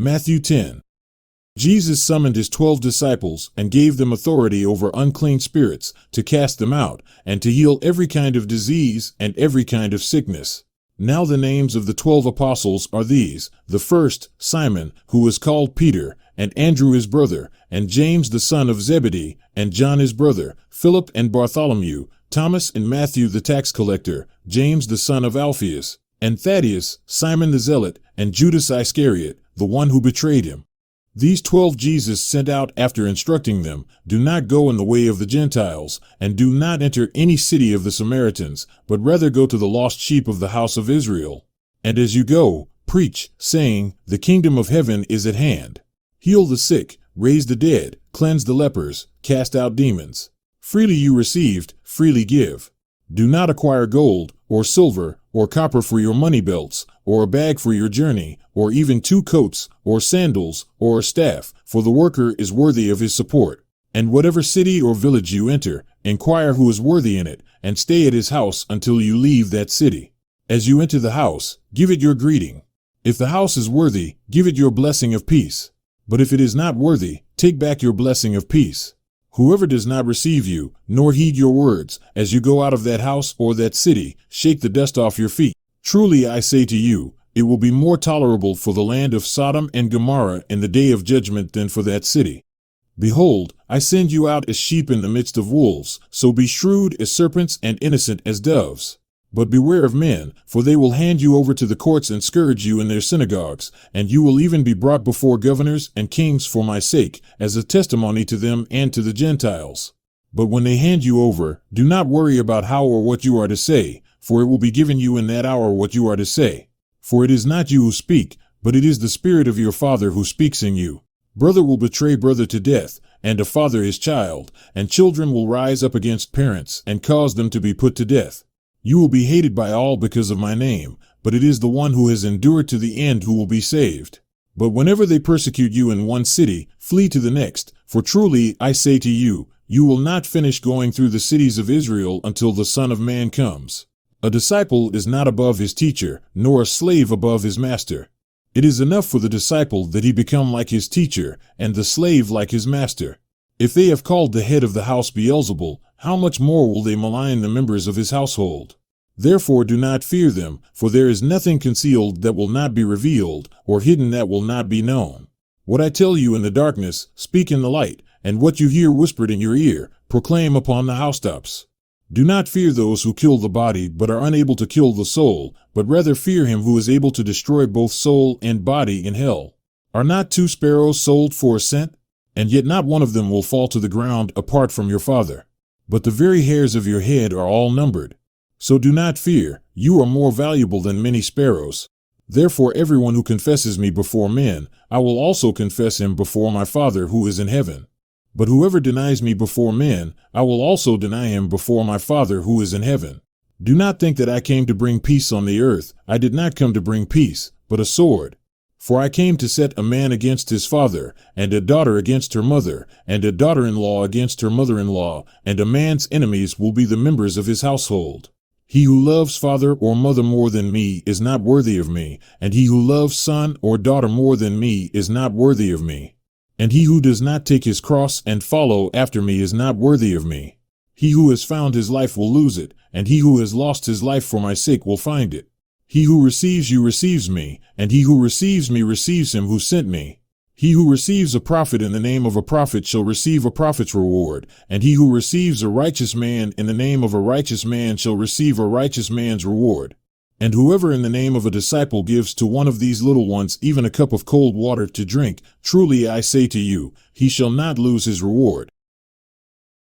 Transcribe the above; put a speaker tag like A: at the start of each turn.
A: Matthew 10. Jesus summoned his 12 disciples and gave them authority over unclean spirits to cast them out and to heal every kind of disease and every kind of sickness. Now the names of the 12 apostles are these: the first, Simon, who was called Peter, and Andrew his brother, and James the son of Zebedee, and John his brother, Philip and Bartholomew, Thomas and Matthew the tax collector, James the son of Alphaeus, and Thaddaeus, Simon the Zealot, and Judas Iscariot, the one who betrayed him. These 12 Jesus sent out after instructing them, "Do not go in the way of the Gentiles, and do not enter any city of the Samaritans, but rather go to the lost sheep of the house of Israel. And as you go, preach, saying, The kingdom of heaven is at hand. Heal the sick, raise the dead, cleanse the lepers, cast out demons. Freely you received, freely give. Do not acquire gold, or silver, or copper for your money belts, or a bag for your journey, or even 2 coats, or sandals, or a staff, for the worker is worthy of his support. And whatever city or village you enter, inquire who is worthy in it, and stay at his house until you leave that city. As you enter the house, give it your greeting. If the house is worthy, give it your blessing of peace. But if it is not worthy, take back your blessing of peace. Whoever does not receive you, nor heed your words, as you go out of that house or that city, shake the dust off your feet. Truly I say to you, it will be more tolerable for the land of Sodom and Gomorrah in the day of judgment than for that city. Behold, I send you out as sheep in the midst of wolves, so be shrewd as serpents and innocent as doves. But beware of men, for they will hand you over to the courts and scourge you in their synagogues, and you will even be brought before governors and kings for my sake, as a testimony to them and to the Gentiles. But when they hand you over, do not worry about how or what you are to say, for it will be given you in that hour what you are to say. For it is not you who speak, but it is the Spirit of your Father who speaks in you. Brother will betray brother to death, and a father his child, and children will rise up against parents and cause them to be put to death. You will be hated by all because of my name, but it is the one who has endured to the end who will be saved. But whenever they persecute you in one city, flee to the next, for truly I say to you, you will not finish going through the cities of Israel until the Son of Man comes. A disciple is not above his teacher, nor a slave above his master. It is enough for the disciple that he become like his teacher, and the slave like his master. If they have called the head of the house Beelzebul, how much more will they malign the members of his household? Therefore do not fear them, for there is nothing concealed that will not be revealed, or hidden that will not be known. What I tell you in the darkness, speak in the light, and what you hear whispered in your ear, proclaim upon the housetops. Do not fear those who kill the body but are unable to kill the soul, but rather fear him who is able to destroy both soul and body in hell. Are not 2 sparrows sold for a cent? And yet not one of them will fall to the ground apart from your Father. But the very hairs of your head are all numbered. So do not fear, you are more valuable than many sparrows. Therefore everyone who confesses me before men, I will also confess him before my Father who is in heaven. But whoever denies me before men, I will also deny him before my Father who is in heaven. Do not think that I came to bring peace on the earth. I did not come to bring peace, but a sword. For I came to set a man against his father, and a daughter against her mother, and a daughter-in-law against her mother-in-law, and a man's enemies will be the members of his household. He who loves father or mother more than me is not worthy of me, and he who loves son or daughter more than me is not worthy of me. And he who does not take his cross and follow after me is not worthy of me. He who has found his life will lose it, and he who has lost his life for my sake will find it. He who receives you receives me, and he who receives me receives him who sent me. He who receives a prophet in the name of a prophet shall receive a prophet's reward, and he who receives a righteous man in the name of a righteous man shall receive a righteous man's reward. And whoever in the name of a disciple gives to one of these little ones even a cup of cold water to drink, truly I say to you, he shall not lose his reward.